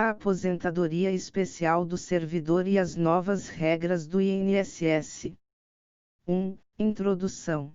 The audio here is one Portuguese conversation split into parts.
A aposentadoria especial do servidor e as novas regras do INSS. 1. Introdução.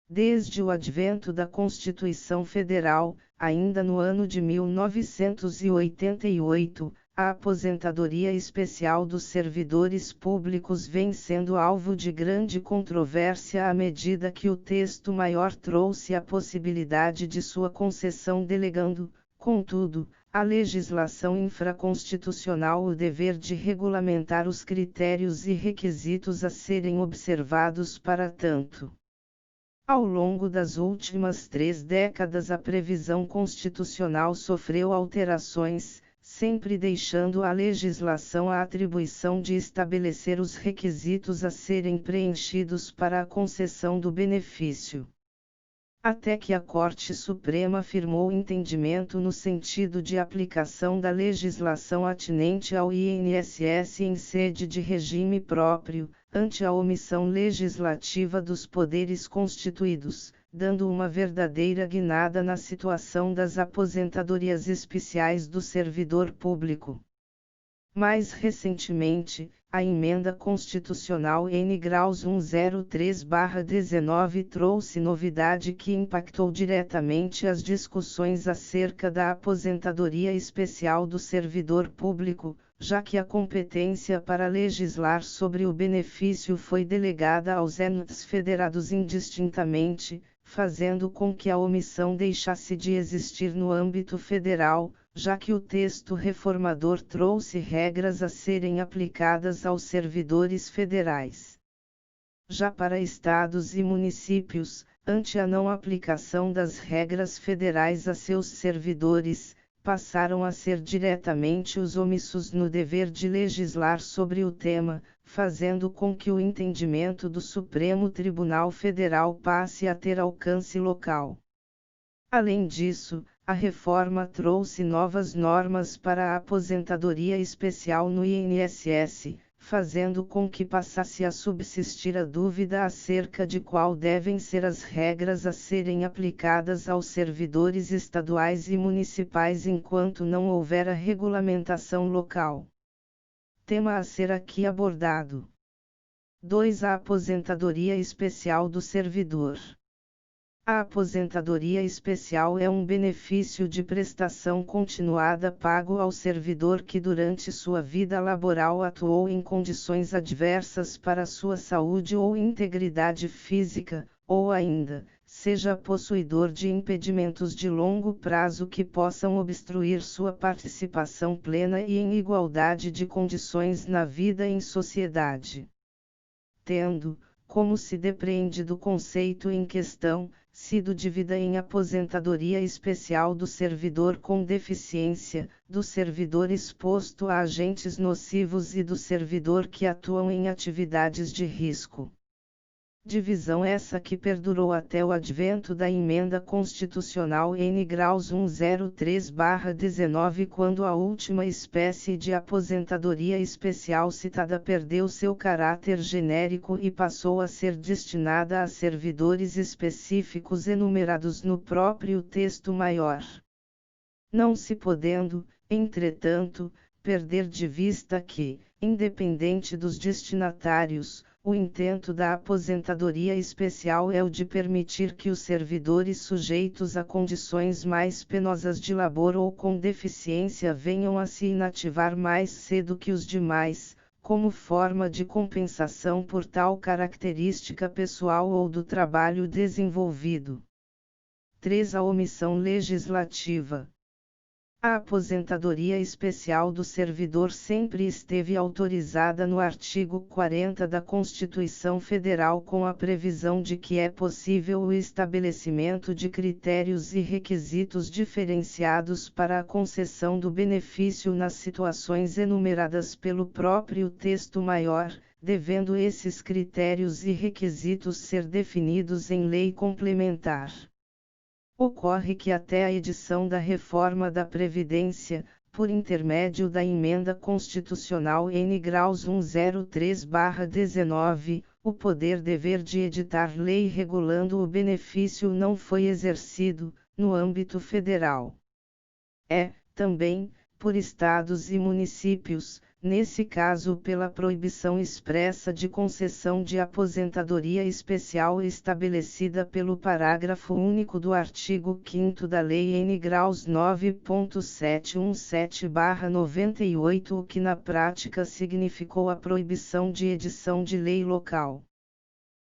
Desde o advento da Constituição Federal, ainda no ano de 1988, a aposentadoria especial dos servidores públicos vem sendo alvo de grande controvérsia à medida que o texto maior trouxe a possibilidade de sua concessão delegando, contudo, à legislação infraconstitucional o dever de regulamentar os critérios e requisitos a serem observados para tanto. Ao longo das últimas 3 décadas a previsão constitucional sofreu alterações, sempre deixando à legislação a atribuição de estabelecer os requisitos a serem preenchidos para a concessão do benefício. Até que a Corte Suprema firmou entendimento no sentido de aplicação da legislação atinente ao INSS em sede de regime próprio, ante a omissão legislativa dos poderes constituídos, dando uma verdadeira guinada na situação das aposentadorias especiais do servidor público. Mais recentemente, a Emenda Constitucional N. Graus 103/19 trouxe novidade que impactou diretamente as discussões acerca da aposentadoria especial do servidor público, já que a competência para legislar sobre o benefício foi delegada aos entes federados indistintamente, fazendo com que a omissão deixasse de existir no âmbito federal, já que o texto reformador trouxe regras a serem aplicadas aos servidores federais. Já para estados e municípios, ante a não aplicação das regras federais a seus servidores, passaram a ser diretamente os omissos no dever de legislar sobre o tema, fazendo com que o entendimento do Supremo Tribunal Federal passe a ter alcance local. Além disso, a reforma trouxe novas normas para a aposentadoria especial no INSS, fazendo com que passasse a subsistir a dúvida acerca de qual devem ser as regras a serem aplicadas aos servidores estaduais e municipais enquanto não houver a regulamentação local. Tema a ser aqui abordado. 2. A aposentadoria especial do servidor. A aposentadoria especial é um benefício de prestação continuada pago ao servidor que durante sua vida laboral atuou em condições adversas para sua saúde ou integridade física, ou ainda, seja possuidor de impedimentos de longo prazo que possam obstruir sua participação plena e em igualdade de condições na vida em sociedade. Tendo, como se depreende do conceito em questão, sido dívida em aposentadoria especial do servidor com deficiência, do servidor exposto a agentes nocivos e do servidor que atuam em atividades de risco. Divisão essa que perdurou até o advento da Emenda Constitucional N. Graus 103/19 quando a última espécie de aposentadoria especial citada perdeu seu caráter genérico e passou a ser destinada a servidores específicos enumerados no próprio texto maior. Não se podendo, entretanto, perder de vista que, independente dos destinatários, o intento da aposentadoria especial é o de permitir que os servidores sujeitos a condições mais penosas de labor ou com deficiência venham a se inativar mais cedo que os demais, como forma de compensação por tal característica pessoal ou do trabalho desenvolvido. 3. A omissão legislativa. A aposentadoria especial do servidor sempre esteve autorizada no artigo 40 da Constituição Federal com a previsão de que é possível o estabelecimento de critérios e requisitos diferenciados para a concessão do benefício nas situações enumeradas pelo próprio texto maior, devendo esses critérios e requisitos ser definidos em lei complementar. Ocorre que até a edição da reforma da Previdência, por intermédio da Emenda Constitucional N. Graus 103/19, o poder-dever de editar lei regulando o benefício não foi exercido, no âmbito federal. É, também, por estados e municípios, nesse caso pela proibição expressa de concessão de aposentadoria especial estabelecida pelo parágrafo único do artigo 5º da Lei N. Graus 9.717/98, o que na prática significou a proibição de edição de lei local.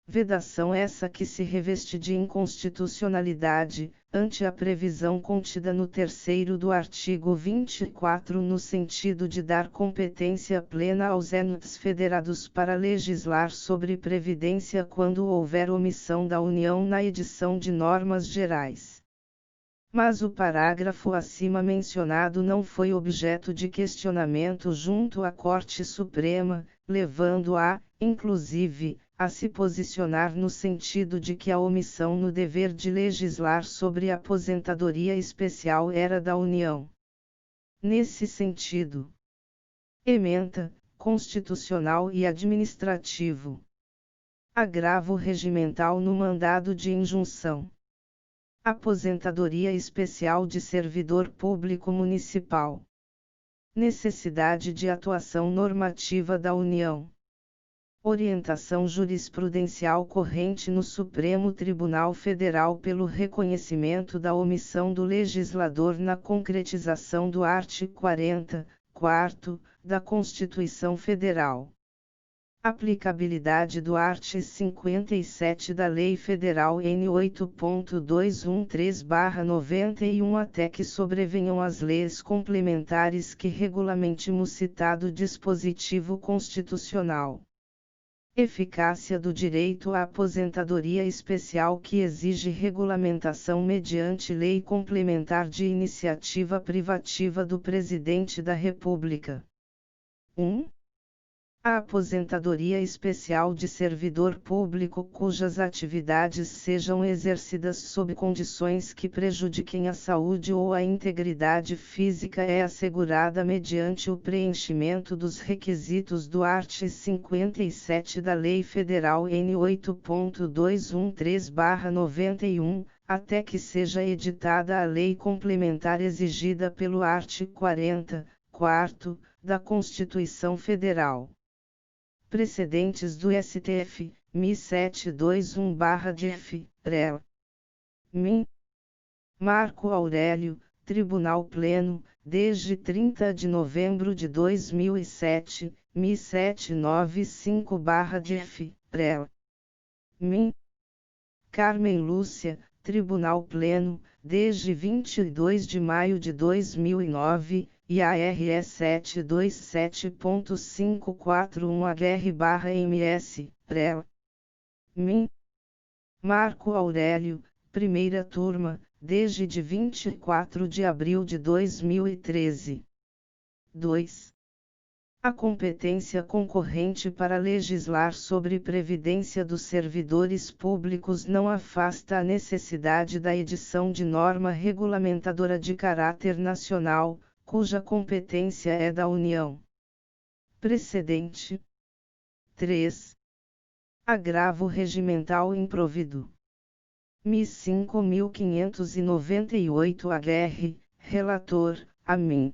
Vedação essa que se reveste de inconstitucionalidade, ante a previsão contida no terceiro do artigo 24 no sentido de dar competência plena aos entes federados para legislar sobre previdência quando houver omissão da União na edição de normas gerais. Mas o parágrafo acima mencionado não foi objeto de questionamento junto à Corte Suprema, levando-a, inclusive, a se posicionar no sentido de que a omissão no dever de legislar sobre aposentadoria especial era da União. Nesse sentido, ementa, constitucional e administrativo. Agravo regimental no mandado de injunção. Aposentadoria especial de servidor público municipal. Necessidade de atuação normativa da União. Orientação jurisprudencial corrente no Supremo Tribunal Federal pelo reconhecimento da omissão do legislador na concretização do artigo 40, 4º, da Constituição Federal. Aplicabilidade do artigo 57 da Lei Federal N. 8.213/91 até que sobrevenham as leis complementares que regulamentem o citado dispositivo constitucional. Eficácia do direito à aposentadoria especial que exige regulamentação mediante lei complementar de iniciativa privativa do Presidente da República. 1. A aposentadoria especial de servidor público cujas atividades sejam exercidas sob condições que prejudiquem a saúde ou a integridade física é assegurada mediante o preenchimento dos requisitos do artigo 57 da Lei Federal N. 8.213/91, até que seja editada a lei complementar exigida pelo artigo 40, 4º, da Constituição Federal. Precedentes do STF, MI 721/DF, REL. MIN. Marco Aurélio, Tribunal Pleno, desde 30 de novembro de 2007, MI 795/DF, REL. MIN. Carmen Lúcia, Tribunal Pleno, desde 22 de maio de 2009, IARE 727.541-HR/MS, REL. MIN. Marco Aurélio, Primeira Turma, desde de 24 de abril de 2013. 2. A competência concorrente para legislar sobre previdência dos servidores públicos não afasta a necessidade da edição de norma regulamentadora de caráter nacional, cuja competência é da União. Precedente. 3. Agravo regimental improvido. MI 5.598-HR, Relator, AMIN.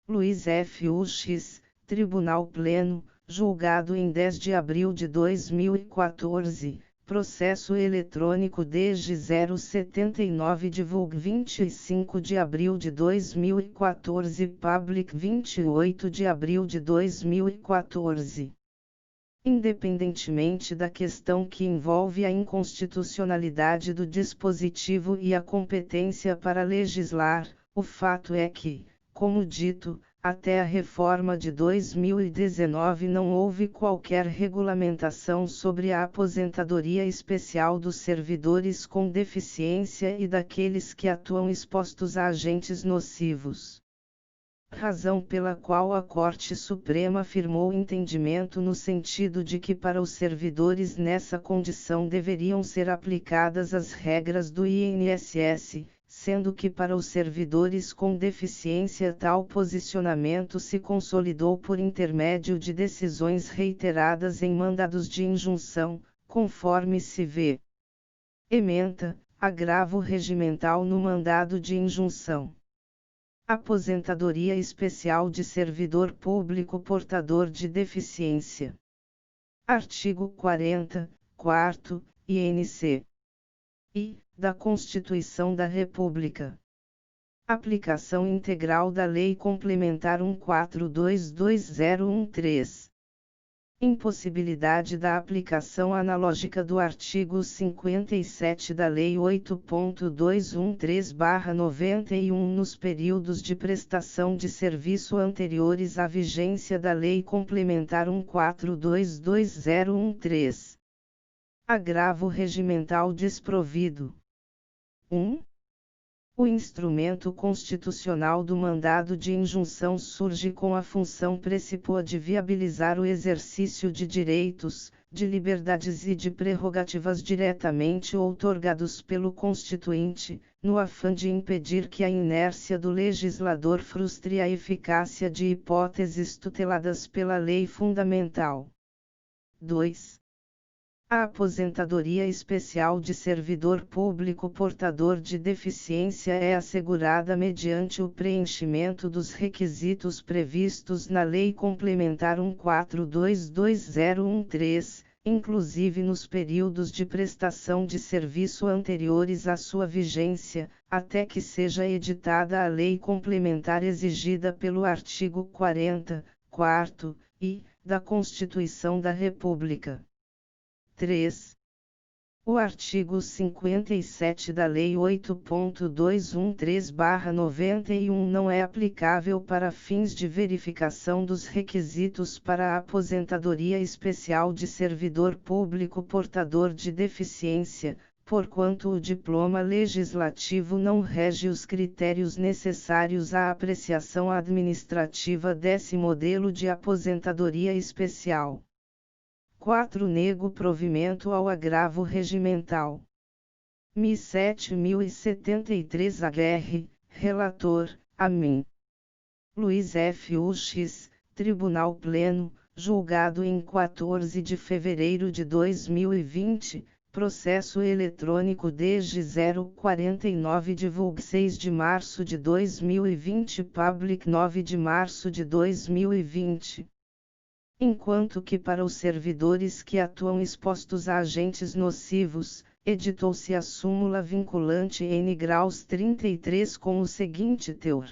Luiz F. Uches, Tribunal Pleno, julgado em 10 de abril de 2014, processo eletrônico desde 079 divulg 25 de abril de 2014 public 28 de abril de 2014. Independentemente da questão que envolve a inconstitucionalidade do dispositivo e a competência para legislar, o fato é que, como dito, até a reforma de 2019 não houve qualquer regulamentação sobre a aposentadoria especial dos servidores com deficiência e daqueles que atuam expostos a agentes nocivos. Razão pela qual a Corte Suprema firmou entendimento no sentido de que para os servidores nessa condição deveriam ser aplicadas as regras do INSS, sendo que para os servidores com deficiência tal posicionamento se consolidou por intermédio de decisões reiteradas em mandados de injunção, conforme se vê. Ementa, agravo regimental no mandado de injunção. Aposentadoria Especial de Servidor Público Portador de Deficiência. Artigo 40, 4º, INC. Da Constituição da República. Aplicação integral da Lei Complementar 1422/2013. Impossibilidade da aplicação analógica do artigo 57 da Lei 8.213/91 nos períodos de prestação de serviço anteriores à vigência da Lei Complementar 1422/2013. Agravo regimental desprovido. 1. O instrumento constitucional do mandado de injunção surge com a função precípua de viabilizar o exercício de direitos, de liberdades e de prerrogativas diretamente outorgados pelo Constituinte, no afã de impedir que a inércia do legislador frustre a eficácia de hipóteses tuteladas pela lei fundamental. 2. A aposentadoria especial de servidor público portador de deficiência é assegurada mediante o preenchimento dos requisitos previstos na Lei Complementar 1422/2013, inclusive nos períodos de prestação de serviço anteriores à sua vigência, até que seja editada a Lei Complementar exigida pelo artigo 40, 4º, da Constituição da República. 3. O artigo 57 da Lei 8.213/91 não é aplicável para fins de verificação dos requisitos para a aposentadoria especial de servidor público portador de deficiência, porquanto o diploma legislativo não rege os critérios necessários à apreciação administrativa desse modelo de aposentadoria especial. 4. Nego provimento ao agravo regimental. MI 7073-AGR, Relator, AMIN. Luiz F. Uches, Tribunal Pleno, julgado em 14 de fevereiro de 2020, processo eletrônico DG 049 divulg 6 de março de 2020 public 9 de março de 2020. Enquanto que para os servidores que atuam expostos a agentes nocivos, editou-se a súmula vinculante N graus 33 com o seguinte teor: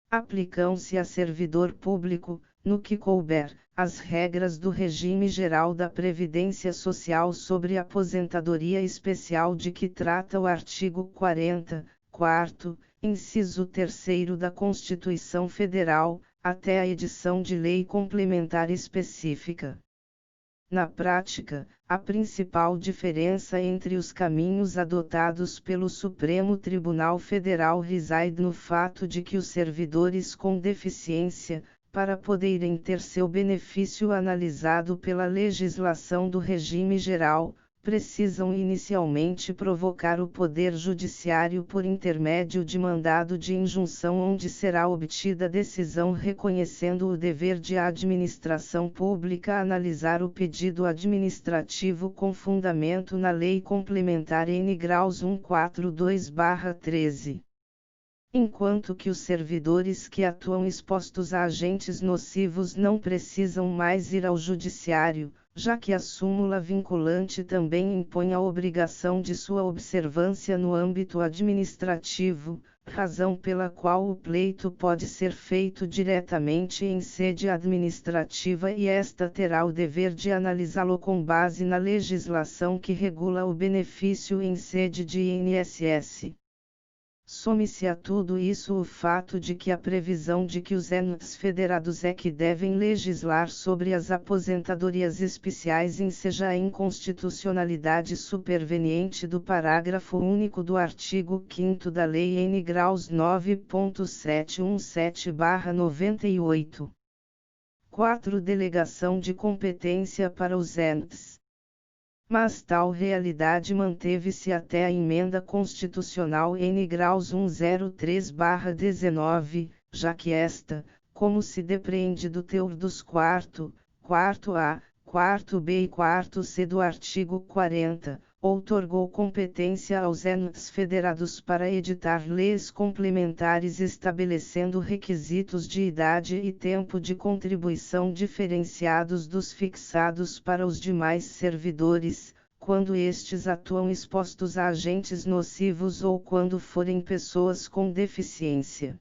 aplicam-se a servidor público, no que couber, as regras do regime geral da Previdência Social sobre aposentadoria especial de que trata o artigo 40, 4º, inciso 3º da Constituição Federal, até a edição de lei complementar específica. Na prática, a principal diferença entre os caminhos adotados pelo Supremo Tribunal Federal reside no fato de que os servidores com deficiência, para poderem ter seu benefício analisado pela legislação do regime geral, precisam inicialmente provocar o Poder Judiciário por intermédio de mandado de injunção onde será obtida decisão reconhecendo o dever de a administração pública analisar o pedido administrativo com fundamento na Lei Complementar N graus 142/13. Enquanto que os servidores que atuam expostos a agentes nocivos não precisam mais ir ao Judiciário, já que a súmula vinculante também impõe a obrigação de sua observância no âmbito administrativo, razão pela qual o pleito pode ser feito diretamente em sede administrativa e esta terá o dever de analisá-lo com base na legislação que regula o benefício em sede de INSS. Some-se a tudo isso o fato de que a previsão de que os entes federados é que devem legislar sobre as aposentadorias especiais enseja a inconstitucionalidade superveniente do parágrafo único do artigo 5º da Lei N graus 9.717/98. 4. Delegação de competência para os entes. Mas tal realidade manteve-se até a Emenda Constitucional N graus 103/19, já que esta, como se depreende do teor dos 4º A, 4º B e 4º C do artigo 40, outorgou competência aos entes federados para editar leis complementares estabelecendo requisitos de idade e tempo de contribuição diferenciados dos fixados para os demais servidores, quando estes atuam expostos a agentes nocivos ou quando forem pessoas com deficiência.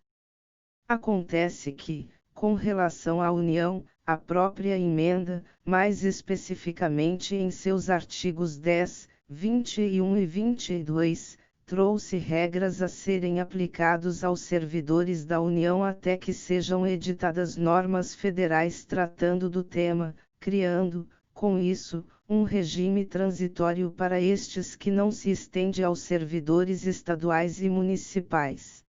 Acontece que, com relação à União, a própria emenda, mais especificamente em seus artigos 10, 21 e 22, trouxe regras a serem aplicados aos servidores da União até que sejam editadas normas federais tratando do tema, criando, com isso, um regime transitório para estes que não se estende aos servidores estaduais e municipais,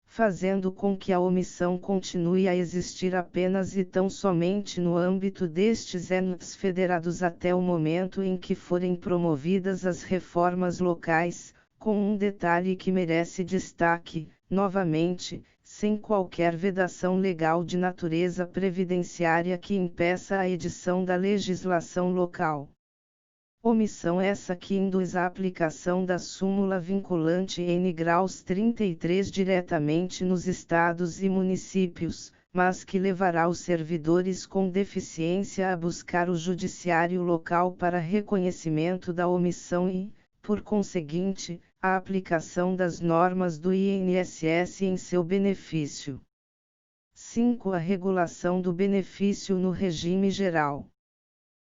fazendo com que a omissão continue a existir apenas e tão somente no âmbito destes entes federados até o momento em que forem promovidas as reformas locais, com um detalhe que merece destaque, novamente, sem qualquer vedação legal de natureza previdenciária que impeça a edição da legislação local. Omissão essa que induz a aplicação da súmula vinculante N graus 33 diretamente nos estados e municípios, mas que levará os servidores com deficiência a buscar o judiciário local para reconhecimento da omissão e, por conseguinte, a aplicação das normas do INSS em seu benefício. 5. A regulação do benefício no regime geral.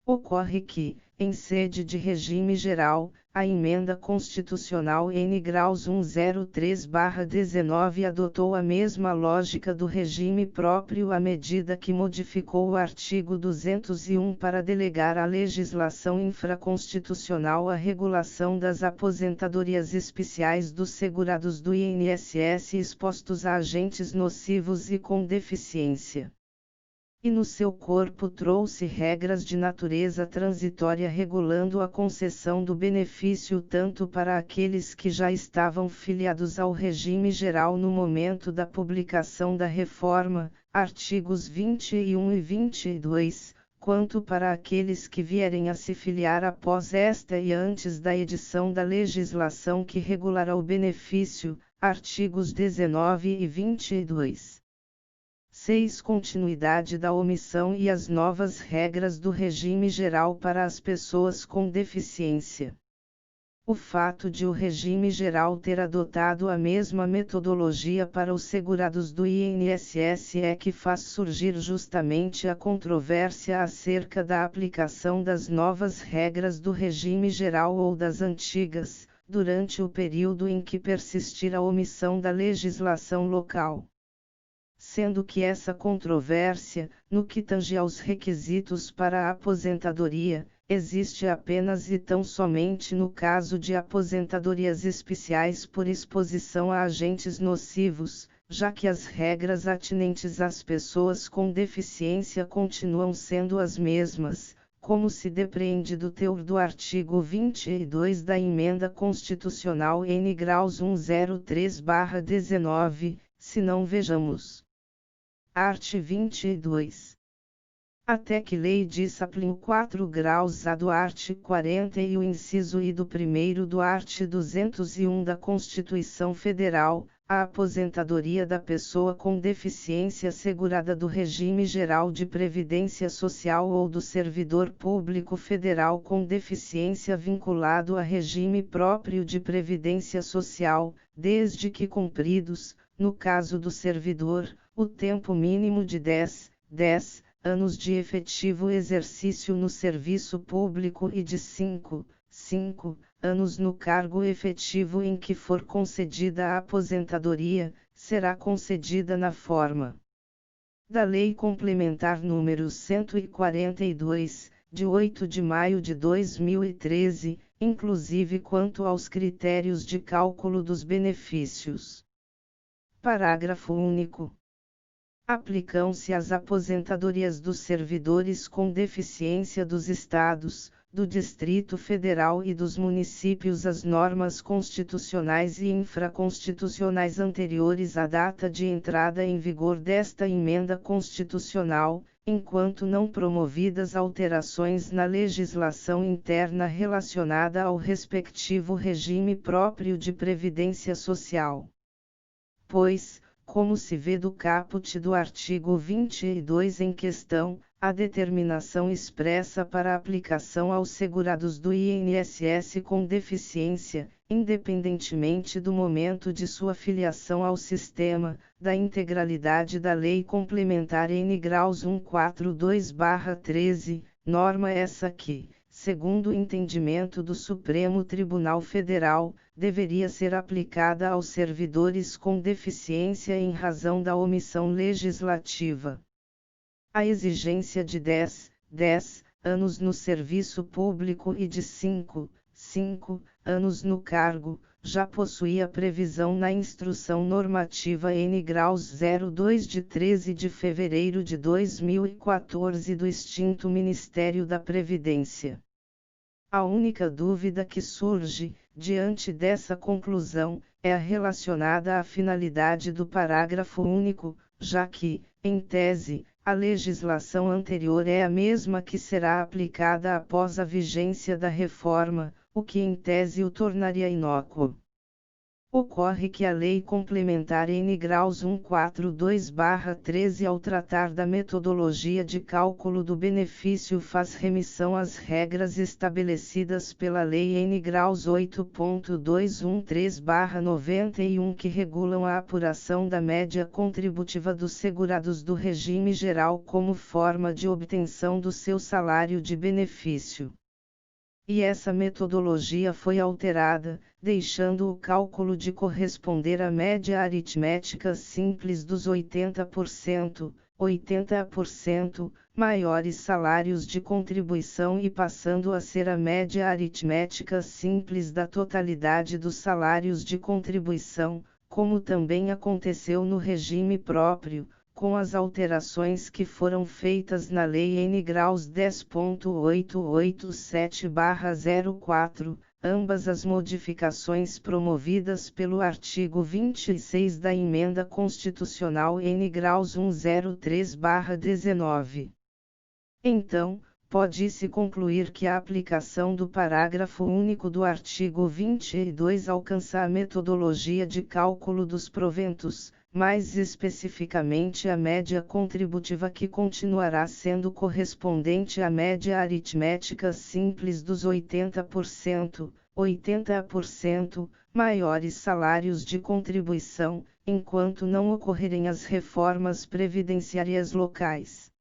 Ocorre que, em sede de regime geral, a Emenda Constitucional N graus 103/19 adotou a mesma lógica do regime próprio à medida que modificou o artigo 201 para delegar à legislação infraconstitucional a regulação das aposentadorias especiais dos segurados do INSS expostos a agentes nocivos e com deficiência. E no seu corpo trouxe regras de natureza transitória regulando a concessão do benefício tanto para aqueles que já estavam filiados ao regime geral no momento da publicação da reforma, artigos 21 e 22, quanto para aqueles que vierem a se filiar após esta e antes da edição da legislação que regulará o benefício, artigos 19 e 22. 6. Continuidade da omissão e as novas regras do regime geral para as pessoas com deficiência. O fato de o regime geral ter adotado a mesma metodologia para os segurados do INSS é que faz surgir justamente a controvérsia acerca da aplicação das novas regras do regime geral ou das antigas, durante o período em que persistir a omissão da legislação local. Sendo que essa controvérsia, no que tange aos requisitos para a aposentadoria, existe apenas e tão somente no caso de aposentadorias especiais por exposição a agentes nocivos, já que as regras atinentes às pessoas com deficiência continuam sendo as mesmas, como se depreende do teor do artigo 22 da Emenda Constitucional N graus 103/19, se não vejamos. Art. 22. Até que Lei Disciplin 4 graus A do art. 40 e o inciso I do 1º do art. 201 da Constituição Federal, a aposentadoria da pessoa com deficiência segurada do regime geral de previdência social ou do servidor público federal com deficiência vinculado a regime próprio de previdência social, desde que cumpridos, no caso do servidor, o tempo mínimo de 10 anos de efetivo exercício no serviço público e de 5 anos no cargo efetivo em que for concedida a aposentadoria, será concedida na forma da Lei Complementar nº 142, de 8 de maio de 2013, inclusive quanto aos critérios de cálculo dos benefícios. Parágrafo único. Aplicam-se às aposentadorias dos servidores com deficiência dos Estados, do Distrito Federal e dos municípios as normas constitucionais e infraconstitucionais anteriores à data de entrada em vigor desta emenda constitucional, enquanto não promovidas alterações na legislação interna relacionada ao respectivo regime próprio de previdência social. Pois, como se vê do caput do artigo 22 em questão, a determinação expressa para aplicação aos segurados do INSS com deficiência, independentemente do momento de sua filiação ao sistema, da integralidade da Lei Complementar N graus 142/13, norma essa que, segundo o entendimento do Supremo Tribunal Federal, deveria ser aplicada aos servidores com deficiência em razão da omissão legislativa. A exigência de 10 anos no serviço público e de 5 anos no cargo, já possuía previsão na Instrução Normativa N graus 02 de 13 de fevereiro de 2014 do extinto Ministério da Previdência. A única dúvida que surge, diante dessa conclusão, é a relacionada à finalidade do parágrafo único, já que, em tese, a legislação anterior é a mesma que será aplicada após a vigência da reforma, o que em tese o tornaria inócuo. Ocorre que a Lei Complementar N graus 142/13 ao tratar da metodologia de cálculo do benefício faz remissão às regras estabelecidas pela Lei N graus 8.213/91 que regulam a apuração da média contributiva dos segurados do regime geral como forma de obtenção do seu salário de benefício. E essa metodologia foi alterada, deixando o cálculo de corresponder à média aritmética simples dos 80% maiores salários de contribuição e passando a ser a média aritmética simples da totalidade dos salários de contribuição, como também aconteceu no regime próprio, com as alterações que foram feitas na Lei N graus 10.887/04, ambas as modificações promovidas pelo artigo 26 da Emenda Constitucional N graus 103/19. Então, pode-se concluir que a aplicação do parágrafo único do artigo 22 alcança a metodologia de cálculo dos proventos, mais especificamente a média contributiva que continuará sendo correspondente à média aritmética simples dos 80% maiores salários de contribuição, enquanto não ocorrerem as reformas previdenciárias locais.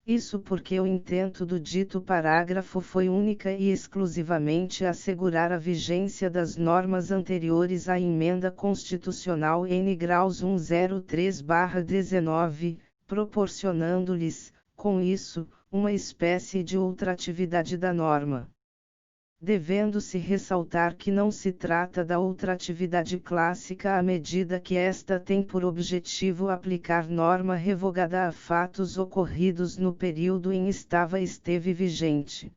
Isso porque o intento do dito parágrafo foi única e exclusivamente assegurar a vigência das normas anteriores à Emenda Constitucional N graus 103/19, proporcionando-lhes, com isso, uma espécie de ultratividade da norma. Devendo-se ressaltar que não se trata da ultratividade clássica à medida que esta tem por objetivo aplicar norma revogada a fatos ocorridos no período em esteve vigente.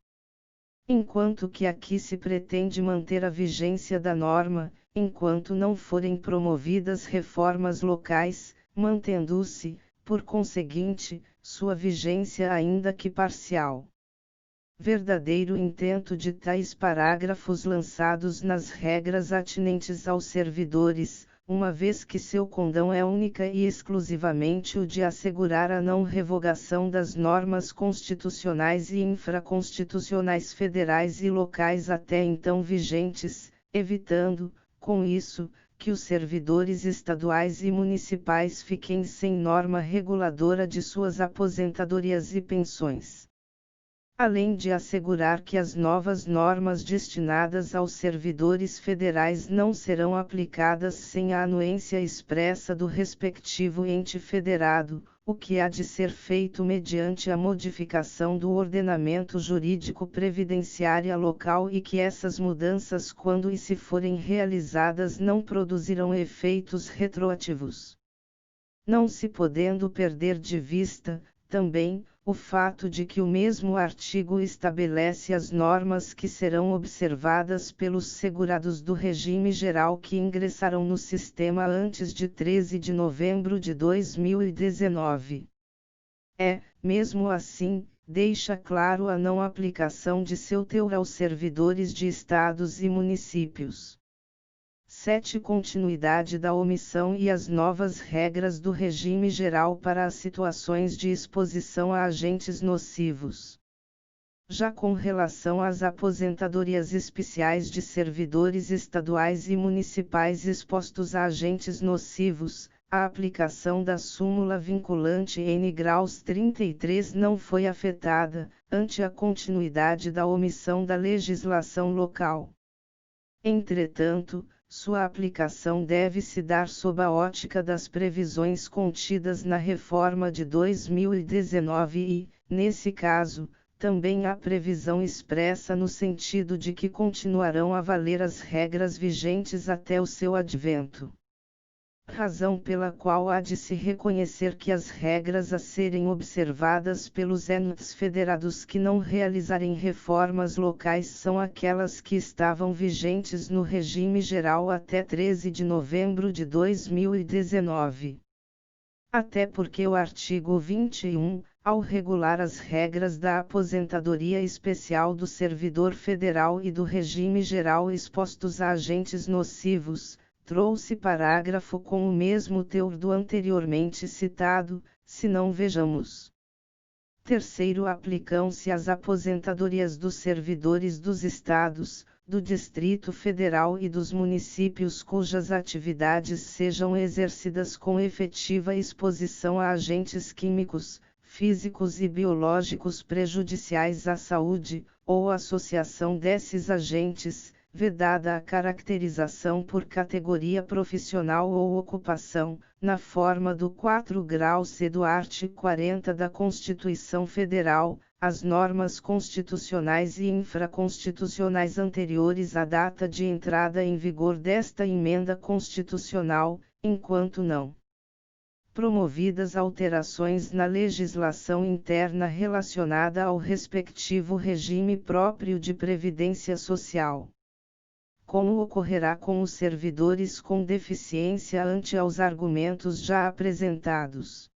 Enquanto que aqui se pretende manter a vigência da norma, enquanto não forem promovidas reformas locais, mantendo-se, por conseguinte, sua vigência ainda que parcial. Verdadeiro intento de tais parágrafos lançados nas regras atinentes aos servidores, uma vez que seu condão é única e exclusivamente o de assegurar a não revogação das normas constitucionais e infraconstitucionais federais e locais até então vigentes, evitando, com isso, que os servidores estaduais e municipais fiquem sem norma reguladora de suas aposentadorias e pensões. Além de assegurar que as novas normas destinadas aos servidores federais não serão aplicadas sem a anuência expressa do respectivo ente federado, o que há de ser feito mediante a modificação do ordenamento jurídico previdenciário local e que essas mudanças, quando e se forem realizadas, não produzirão efeitos retroativos. Não se podendo perder de vista, também, o fato de que o mesmo artigo estabelece as normas que serão observadas pelos segurados do regime geral que ingressarão no sistema antes de 13 de novembro de 2019. mesmo assim, deixa claro a não aplicação de seu teor aos servidores de estados e municípios. 7. Continuidade da omissão e as novas regras do regime geral para as situações de exposição a agentes nocivos. Já com relação às aposentadorias especiais de servidores estaduais e municipais expostos a agentes nocivos, a aplicação da súmula vinculante N graus 33 não foi afetada, ante a continuidade da omissão da legislação local. Entretanto, sua aplicação deve se dar sob a ótica das previsões contidas na reforma de 2019 e, nesse caso, também há previsão expressa no sentido de que continuarão a valer as regras vigentes até o seu advento. Razão pela qual há de se reconhecer que as regras a serem observadas pelos entes federados que não realizarem reformas locais são aquelas que estavam vigentes no regime geral até 13 de novembro de 2019. Até porque o artigo 21, ao regular as regras da aposentadoria especial do servidor federal e do regime geral expostos a agentes nocivos, trouxe parágrafo com o mesmo teor do anteriormente citado, se não vejamos. Terceiro, aplicam-se às aposentadorias dos servidores dos estados, do Distrito Federal e dos municípios cujas atividades sejam exercidas com efetiva exposição a agentes químicos, físicos e biológicos prejudiciais à saúde, ou associação desses agentes, vedada a caracterização por categoria profissional ou ocupação, na forma do 4 graus C do art. 40 da Constituição Federal, as normas constitucionais e infraconstitucionais anteriores à data de entrada em vigor desta emenda constitucional, enquanto não promovidas alterações na legislação interna relacionada ao respectivo regime próprio de previdência social. Como ocorrerá com os servidores com deficiência ante aos argumentos já apresentados.